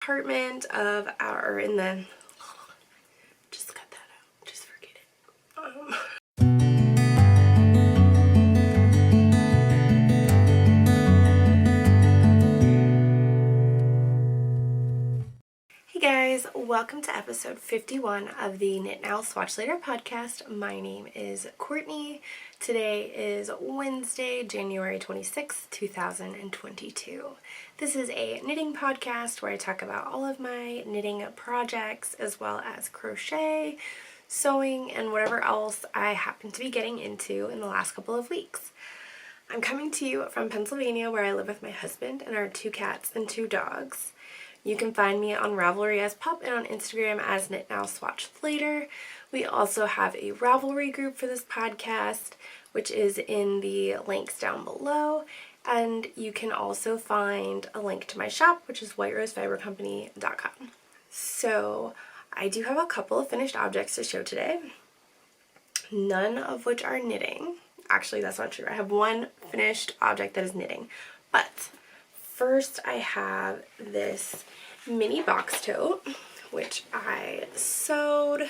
apartment of our, in the, just cut that out, just forget it. Hey guys, welcome to episode 51 of the Knit Now Swatch Later podcast. My name is Courtney. Today is Wednesday, January 26th, 2022. This is a knitting podcast where I talk about all of my knitting projects as well as crochet, sewing, and whatever else I happen to be getting into in the last couple of weeks. I'm coming to you from Pennsylvania, where I live with my husband and our 2 cats and 2 dogs. You can find me on Ravelry as Pup and on Instagram as Knit Now Swatch Later. We also have a Ravelry group for this podcast, which is in the links down below. And you can also find a link to my shop, which is whiterosefibercompany.com. So I do have a couple of finished objects to show today, none of which are knitting. Actually, that's not true. I have one finished object that is knitting, but first I have this mini box tote, which I sewed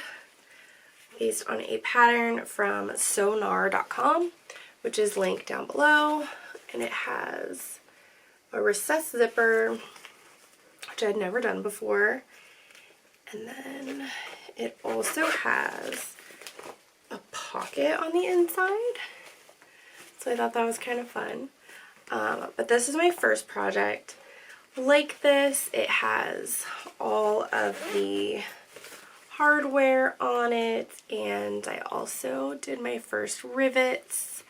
based on a pattern from sonar.com, which is linked down below, and it has a recessed zipper, which I'd never done before, and then it also has a pocket on the inside, so I thought that was kind of fun. But this is my first project like this. It has all of the hardware on it, and I also did my first rivets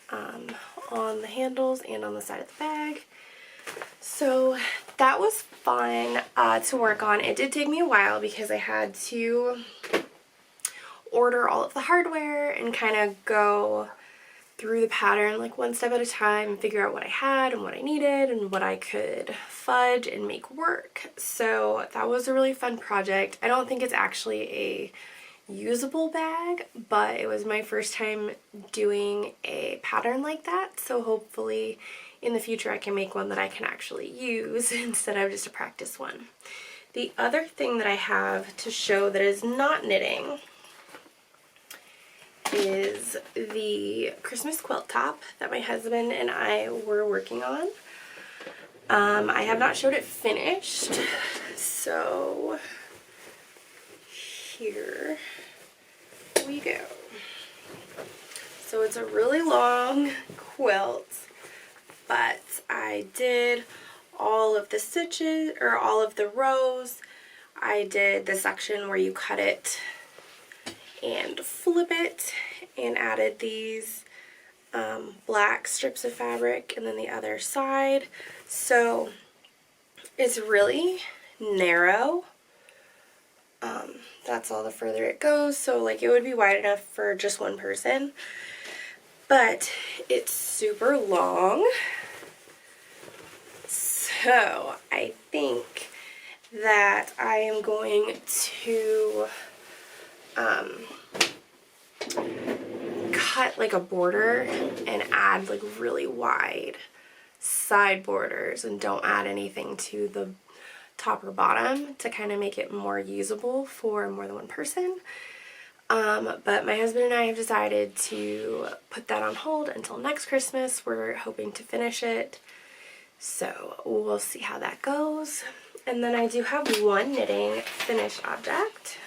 on the handles and on the side of the bag. So that was fun to work on. It did take me a while because I had to order all of the hardware and kind of go through the pattern like one step at a time and figure out what I had and what I needed and what I could fudge and make work. So that was a really fun project. I don't think it's actually a usable bag, but it was my first time doing a pattern like that, so hopefully in the future I can make one that I can actually use instead of just a practice one. The other thing that I have to show that is not knitting is the Christmas quilt top that my husband and I were working on. I have not showed it finished, so here we go. So it's a really long quilt, but I did all of the stitches, or all of the rows. I did the section where you cut it and flip it, and added these black strips of fabric, and then the other side. So it's really narrow. That's all the further it goes, so like it would be wide enough for just one person, but it's super long. So I think that I am going to cut like a border and add like really wide side borders, and don't add anything to the top or bottom to kind of make it more usable for more than one person. But my husband and I have decided to put that on hold until next Christmas. We're hoping to finish it, so we'll see how that goes. And then I do have one knitting finished object,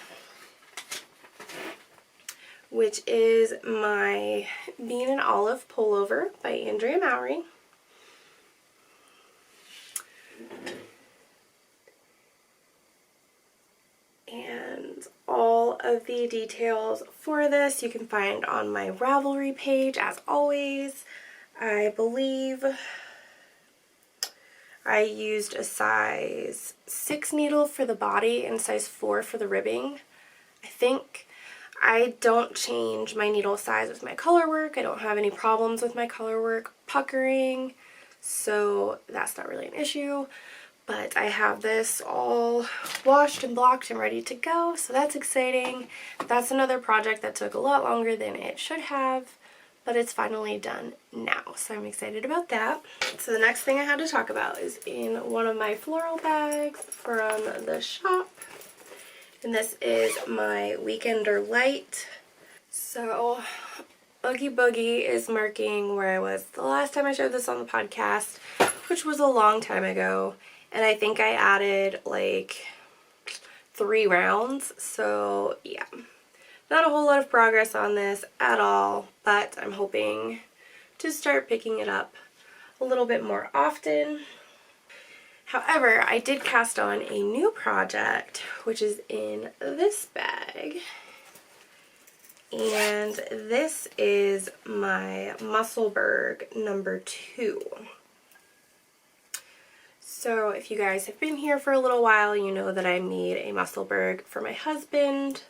which is my Bean and Olive pullover by Andrea Mowry. And all of the details for this you can find on my Ravelry page, as always. I believe I used a size 6 needle for the body and size 4 for the ribbing, I think. I don't change my needle size with my color work. I don't have any problems with my color work puckering, so that's not really an issue. But I have this all washed and blocked and ready to go, so that's exciting. That's another project that took a lot longer than it should have, but it's finally done now, so I'm excited about that. So the next thing I had to talk about is in one of my floral bags from the shop, and this is my Weekender Light. So Oogie Boogie is marking where I was the last time I showed this on the podcast, which was a long time ago, and I think I added like 3 rounds, so yeah. Not a whole lot of progress on this at all, but I'm hoping to start picking it up a little bit more often. However, I did cast on a new project, which is in this bag. And this is my Musselburgh number 2. So if you guys have been here for a little while, you know that I made a Musselburgh for my husband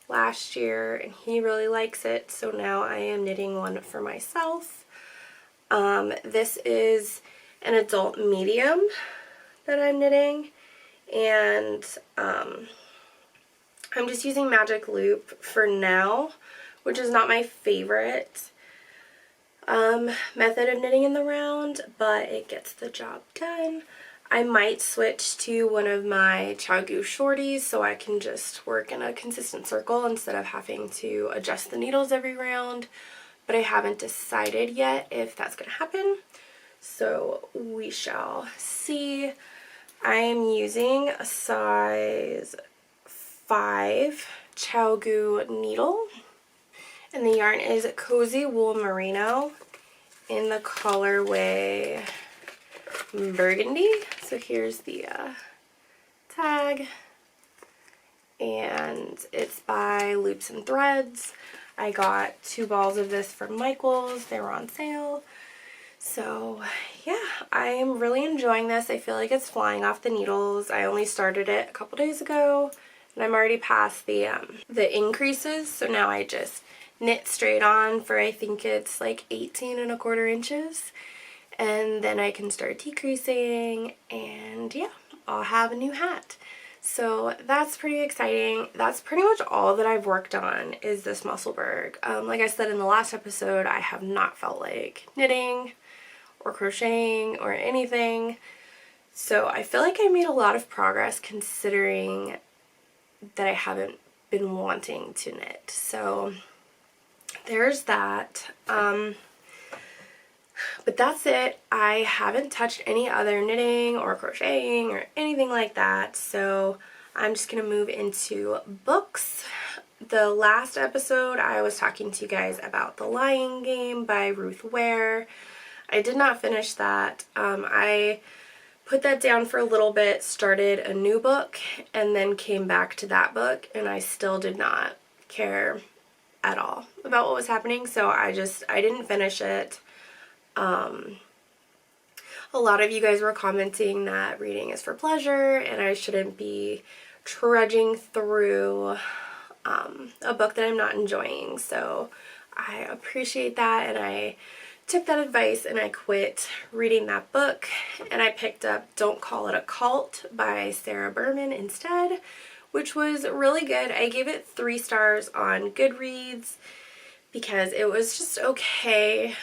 last year, and he really likes it, so now I am knitting one for myself. This is an adult medium that I'm knitting, and I'm just using Magic Loop for now, which is not my favorite method of knitting in the round, but it gets the job done. I might switch to one of my Chagoo shorties so I can just work in a consistent circle instead of having to adjust the needles every round, but I haven't decided yet if that's going to happen, so we shall see. I am using a size 5 Chagoo needle, and the yarn is Cozy Wool Merino in the colorway Burgundy. So here's the tag, and it's by Loops and Threads. I got 2 balls of this from Michael's. They were on sale. So yeah, I am really enjoying this. I feel like it's flying off the needles. I only started it a couple days ago, and I'm already past the increases, so now I just knit straight on for, I think it's like 18¼ inches, and then I can start decreasing, and yeah, I'll have a new hat. So that's pretty exciting. That's pretty much all that I've worked on is this Musselburgh. Like I said in the last episode, I have not felt like knitting or crocheting or anything, so I feel like I made a lot of progress considering that I haven't been wanting to knit. So there's that. But that's it. I haven't touched any other knitting or crocheting or anything like that, so I'm just gonna move into books. The last episode I was talking to you guys about The Lying Game by Ruth Ware. I did not finish that. I put that down for a little bit, started a new book, and then came back to that book, and I still did not care at all about what was happening, so I didn't finish it. A lot of you guys were commenting that reading is for pleasure and I shouldn't be trudging through a book that I'm not enjoying, so I appreciate that, and I took that advice and I quit reading that book, and I picked up Don't Call It a Cult by Berman instead, which was really good. I gave it 3 stars on Goodreads because it was just okay.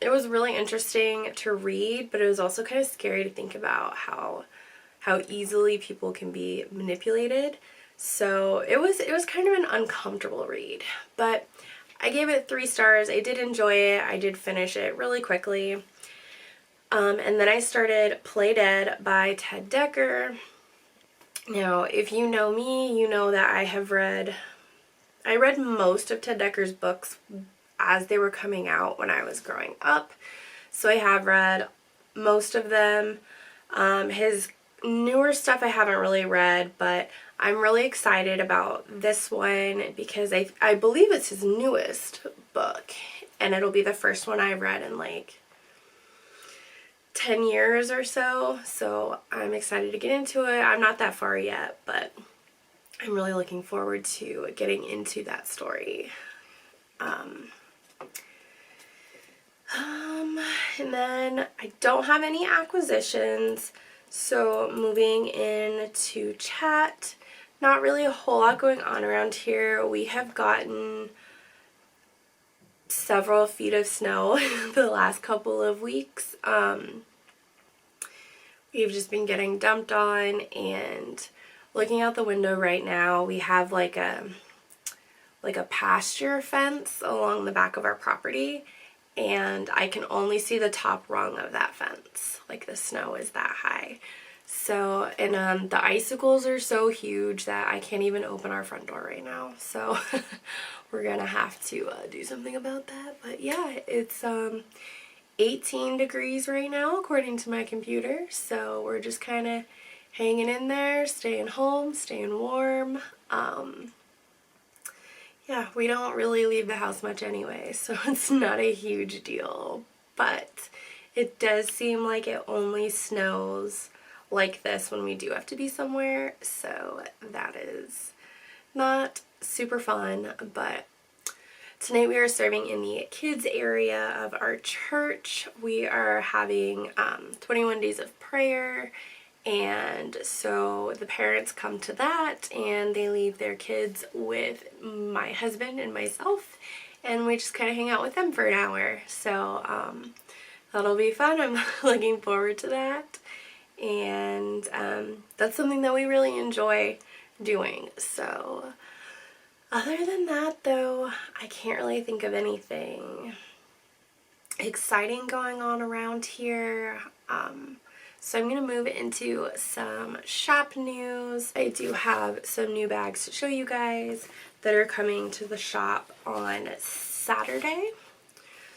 It was really interesting to read, but it was also kind of scary to think about how easily people can be manipulated. So it was kind of an uncomfortable read, but I gave it 3 stars. I did enjoy it. I did finish it really quickly. And then I started Play Dead by Ted Dekker. Now, if you know me, you know that I read most of Ted Dekker's books as they were coming out when I was growing up, so I have read most of them. His newer stuff I haven't really read, but I'm really excited about this one because I believe it's his newest book, and it'll be the first one I've read in like 10 years or so, so I'm excited to get into it. I'm not that far yet, but I'm really looking forward to getting into that story. And then I don't have any acquisitions, so moving into chat, not really a whole lot going on around here. We have gotten several feet of snow the last couple of weeks. We've just been getting dumped on, and looking out the window right now, we have like a pasture fence along the back of our property, and I can only see the top rung of that fence. Like, the snow is that high. So, and the icicles are so huge that I can't even open our front door right now. So we're gonna have to do something about that. But yeah, it's 18 degrees right now according to my computer. So we're just kind of hanging in there, staying home, staying warm. Yeah, we don't really leave the house much anyway, so it's not a huge deal. But it does seem like it only snows like this when we do have to be somewhere, so that is not super fun. But tonight we are serving in the kids area of our church. We are having 21 days of prayer, and so the parents come to that and they leave their kids with my husband and myself, and we just kind of hang out with them for an hour. So that'll be fun. I'm looking forward to that. And that's something that we really enjoy doing. So other than that, though, I can't really think of anything exciting going on around here. So I'm going to move into some shop news. I do have some new bags to show you guys that are coming to the shop on Saturday.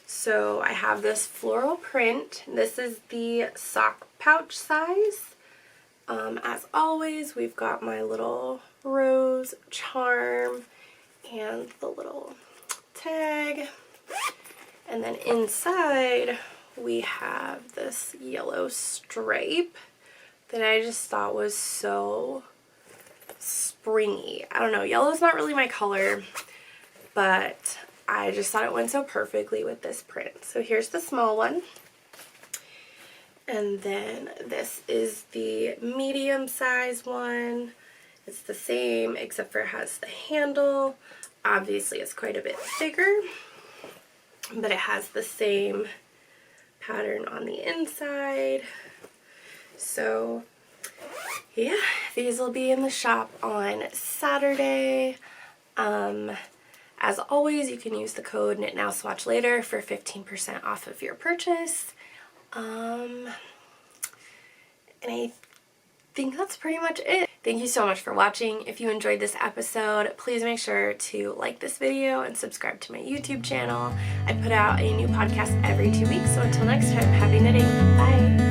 So I have this floral print. This is the sock pouch size. As always, we've got my little rose charm and the little tag. And then inside we have this yellow stripe that I just thought was so springy. I don't know, yellow's not really my color, but I just thought it went so perfectly with this print. So here's the small one. And then this is the medium size one. It's the same except for it has the handle. Obviously it's quite a bit bigger, but it has the same pattern on the inside. So yeah, these will be in the shop on Saturday. As always, you can use the code KnitNowSwatchLater for 15% off of your purchase. And I think that's pretty much it. Thank you so much for watching. If you enjoyed this episode, please make sure to like this video and subscribe to my YouTube channel. I put out a new podcast every 2 weeks, so until next time, happy knitting. Bye!